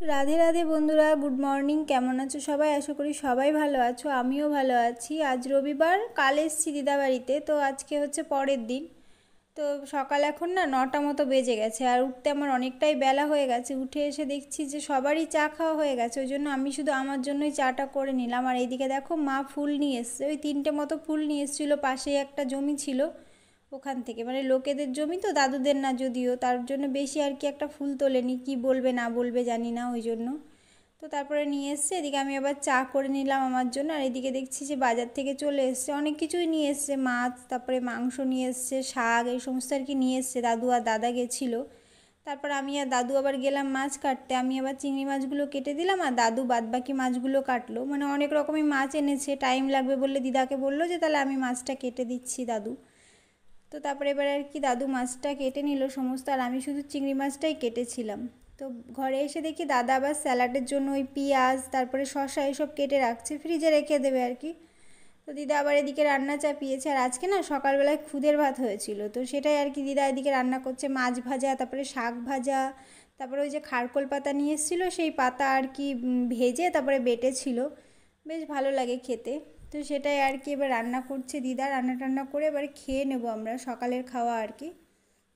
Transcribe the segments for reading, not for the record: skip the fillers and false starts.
রাধে রাধে বন্ধুরা, good morning. কেমন আছো সবাই? আশা করি সবাই ভালো আছো, আমিও ভালো আছি। আজ রবিবার, কাল এসছি দিদাবাড়িতে, তো আজকে হচ্ছে পরের দিন। তো সকাল এখন না 9টা মতো বেজে গেছে, আর উঠতে আমার অনেকটাই বেলা হয়ে গেছে। উঠে এসে দেখছি যে সবারই চা খাওয়া হয়ে গেছে, ওই জন্য আমি শুধু আমার জন্যই চাটা করে নিলাম। আর এইদিকে দেখো মা ফুল নিয়ে এসছে, ওই 3টে মতো ফুল নিয়ে এসেছিলো। পাশেই একটা জমি ছিল, ওখান থেকে, মানে লোকেদের জমি তো, দাদুদের না যদিও, তার জন্য বেশি আর কি একটা ফুল তোলেনি, কি বলবে না বলবে জানি না, ওই জন্য। তো তারপরে নিয়ে এসছে, এদিকে আমি আবার চা করে নিলাম আমার জন্য। আর এদিকে দেখছি যে বাজার থেকে চলে এসছে, অনেক কিছুই নিয়ে এসছে, মাছ, তারপরে মাংস নিয়ে এসছে, শাক, এই সমস্ত আর কি নিয়ে এসছে। দাদু আর দাদা গেছিলো। তারপর আমি আর দাদু আবার গেলাম মাছ কাটতে। আমি আবার চিংড়ি মাছগুলো কেটে দিলাম, আর দাদু বাদবাকি মাছগুলো কাটলো। মানে অনেক রকমই মাছ এনেছে, টাইম লাগবে বললে দিদাকে বললো যে তাহলে আমি মাছটা কেটে দিচ্ছি দাদু। তো তারপরে এবার আর কি দাদু মাছটা কেটে নিল সমস্ত, আর আমি শুধু চিংড়ি মাছটাই কেটেছিলাম। তো ঘরে এসে দেখি দাদা আবার স্যালাডের জন্য ওই পেঁয়াজ, তারপরে শসা এসব কেটে রাখছে, ফ্রিজে রেখে দেবে আর কি। তো দিদা আবার এদিকে রান্না চাপিয়েছে। আর আজকে না সকালবেলায় খুদের ভাত হয়েছিল, তো সেটাই আর কি দিদা এদিকে রান্না করছে, মাছ ভাজা, তারপরে শাক ভাজা, তারপরে ওই যে খারকোল পাতা নিয়ে এসেছিলো, সেই পাতা আর কি ভেজে তারপরে বেটেছিল, বেশ ভালো লাগে খেতে। তো সেটাই আর কি এবার রান্না করছে দিদা, রান্না টান্না করে এবার খেয়ে নেবো আমরা, সকালের খাওয়া আর কি।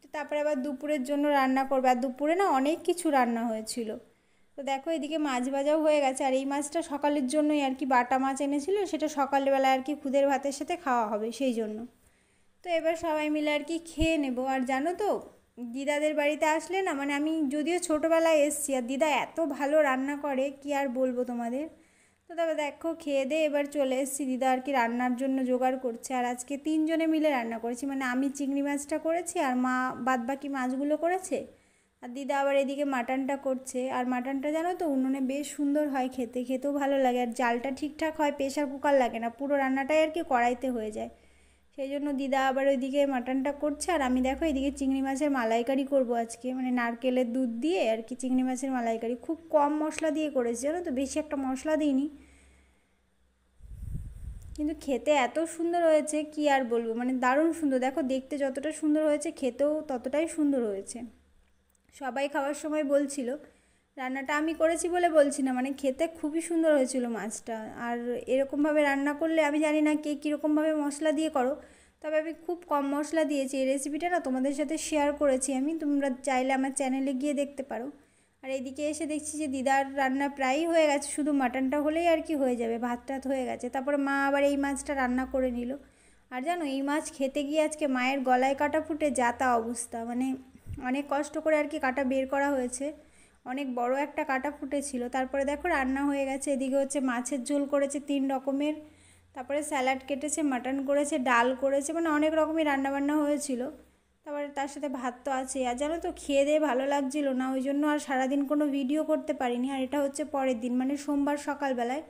তো তারপরে আবার দুপুরের জন্য রান্না করবে, আর দুপুরে না অনেক কিছু রান্না হয়েছিল। তো দেখো এদিকে মাছ ভাজাও হয়ে গেছে, আর এই মাছটা সকালের জন্যই আর কি, বাটা মাছ এনেছিল, সেটা সকালবেলা আর কি খুদের ভাতের সাথে খাওয়া হবে সেই জন্য। তো এবার সবাই মিলে আর কি খেয়ে নেবো। আর জানো তো, দিদাদের বাড়িতে আসলে না, মানে আমি যদিও ছোটোবেলায় এসছি, আর দিদা এত ভালো রান্না করে কি আর বলবো তোমাদের। তো তবে দেখো খেয়ে দিয়ে এবার চলে এসেছি, দিদা আর কি রান্নার জন্য জোগাড় করছে। আর আজকে 3জনে মিলে রান্না করেছি, মানে আমি চিংড়ি মাছটা করেছি, আর মা বাদবাকি মাছগুলো করেছে, আর দিদা আবার এদিকে মাটনটা করছে। আর মাটনটা জানো তো উনুনে বেশ সুন্দর হয় খেতে, খেতেও ভালো লাগে, আর জালটা ঠিকঠাক হয়, প্রেশার কুকার লাগে না, পুরো রান্নাটাই আর কি কড়াইতে হয়ে যায়। সেই জন্য দিদা আবার ওইদিকে মাটনটা করছে, আর আমি দেখো এদিকে চিংড়ি মাছের মালাইকারি করব আজকে, মানে নারকেলের দুধ দিয়ে আর কি চিংড়ি মাছের মালাইকারি, খুব কম মশলা দিয়ে করেছি জানো তো, বেশি একটা মশলা দিইনি, কিন্তু খেতে এত সুন্দর হয়েছে কি আর বলবো, মানে দারুণ সুন্দর। দেখো দেখতে যতটা সুন্দর হয়েছে, খেতেও ততটাই সুন্দর হয়েছে। সবাই খাওয়ার সময় বলছিল, রান্নাটা আমি করেছি বলে বলছি না, মানে খেতে খুবই সুন্দর হয়েছিল মাছটা। আর এরকমভাবে রান্না করলে, আমি জানি না কে কীরকমভাবে মশলা দিয়ে করো, তবে আমি খুব কম মশলা দিয়েছি। এই রেসিপিটা না তোমাদের সাথে শেয়ার করেছি আমি, তোমরা চাইলে আমার চ্যানেলে গিয়ে দেখতে পারো। আর এইদিকে এসে দেখছি যে দিদার রান্না প্রায়ই হয়ে গেছে, শুধু মাটনটা হলেই আর কি হয়ে যাবে, ভাত টাত হয়ে গেছে। তারপরে মা আবার এই মাছটা রান্না করে নিল। আর জানো এই মাছ খেতে গিয়ে আজকে মায়ের গলায় কাটা ফুটে যা তা অবস্থা, মানে অনেক কষ্ট করে আর কি কাটা বের করা হয়েছে, অনেক বড় একটা কাটা ফুটেছিল। তারপরে দেখো রান্না হয়ে গেছে, এদিকে হচ্ছে মাছের ঝোল করেছে 3 রকমের, তারপরে স্যালাড কেটেছে, মাটন করেছে, ডাল করেছে, মানে অনেক রকমই রান্নাবান্না হয়েছিল। তারপরে তার সাথে ভাত তো আছে। আর জানো তো খেয়ে দিয়ে ভালো লাগছিল না, ওই জন্য আর সারাদিন কোনো ভিডিও করতে পারিনি। আর এটা হচ্ছে পরের দিন, মানে সোমবার সকালবেলায়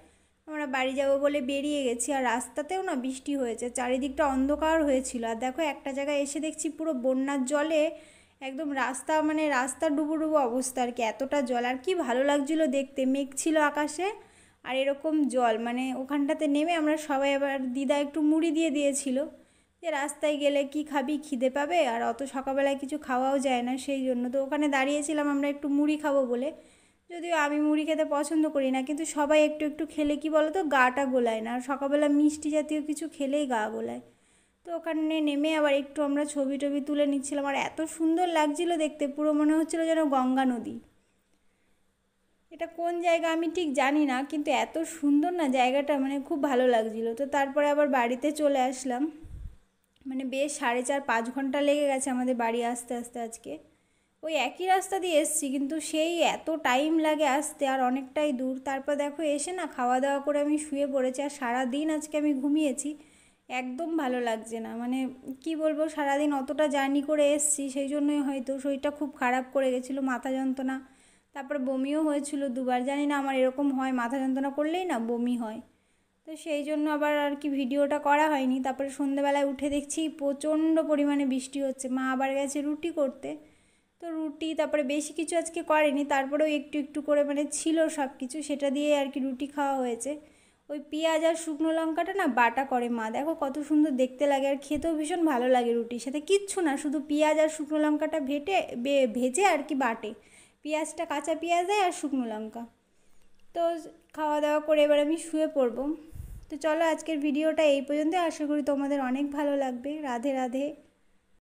আমরা বাড়ি যাব বলে বেরিয়ে গেছি। আর রাস্তাতেও না বৃষ্টি হয়েছে, চারিদিকটা অন্ধকার হয়েছিল। আর দেখো একটা জায়গায় এসে দেখছি পুরো বন্যার জলে একদম রাস্তা, মানে রাস্তা ডুবো ডুবো অবস্থা আর কি, এতটা জল। আর কি ভালো লাগছিল দেখতে, মেঘ ছিল আকাশে, আর এরকম জল, মানে ওখানটাতে নেমে আমরা সবাই, আবার দিদা একটু মুড়ি দিয়ে দিয়েছিল, যে রাস্তায় গেলে কি খাবি, খিদে পাবে, আর অত সকালবেলায় কিছু খাওয়াও যায় না, সেই জন্য তো ওখানে দাঁড়িয়েছিলাম আমরা একটু মুড়ি খাবো বলে। যদিও আমি মুড়ি খেতে পছন্দ করি না, কিন্তু সবাই একটু একটু খেলে কি বলো তো গাটা গোলায় না, আর সকালবেলা মিষ্টি জাতীয় কিছু খেলেই গা গোলায়। তো ওখানে নেমে আবার একটু আমরা ছবি টবি তুলে নিচ্ছিলাম, আর এত সুন্দর লাগছিল দেখতে, পুরো মনে হচ্ছিল যেন গঙ্গা নদী। এটা কোন জায়গা আমি ঠিক জানি না, কিন্তু এত সুন্দর না জায়গাটা, মানে খুব ভালো লাগছিল। তো তারপরে আবার বাড়িতে চলে আসলাম, মানে বেশ 4.5-5 ঘন্টা লেগে গেছে আমাদের বাড়ি আসতে আসতে আজকে। ওই একই রাস্তা দিয়ে এসছি, কিন্তু সেই এত টাইম লাগে আসতে, আর অনেকটাই দূর। তারপর দেখো এসে না খাওয়া দাওয়া করে আমি শুয়ে পড়েছি, আর সারাদিন আজকে আমি ঘুমিয়েছি, একদম ভালো লাগছে না, মানে কি বলবো, সারাদিন অতটা জার্নি করে এসছি, সেই জন্যই হয়তো শরীরটা খুব খারাপ করে গেছিলো, মাথা যন্ত্রণা, তারপর বমিও হয়েছিল 2বার। জানি না আমার এরকম হয়, মাথা যন্ত্রণা করলেই না বমি হয়। তো সেই জন্য আবার আর কি ভিডিওটা করা হয়নি। তারপরে সন্ধ্যেবেলায় উঠে দেখছি প্রচণ্ড পরিমাণে বৃষ্টি হচ্ছে, মা আবার গেছে রুটি করতে। তো রুটি তারপরে বেশি কিছু আজকে করেনি, তারপরেও একটু একটু করে মানে ছিল সব কিছু, সেটা দিয়ে আর কি রুটি খাওয়া হয়েছে। ওই পেঁয়াজ আর শুকনো লঙ্কাটা না বাটা করে মা, দেখো কত সুন্দর দেখতে লাগে, আর খেতেও ভীষণ ভালো লাগে রুটির সাথে, কিচ্ছু না, শুধু পেঁয়াজ আর শুকনো লঙ্কাটা ভেজে আর কি বাটে। পেঁয়াজটা কাঁচা পেঁয়াজ দেয় আর শুকনো লঙ্কা। তো খাওয়া দাওয়া করে এবার আমি শুয়ে পড়বো। তো চলো আজকের ভিডিওটা এই পর্যন্ত, আশা করি তোমাদের অনেক ভালো লাগবে। রাধে রাধে।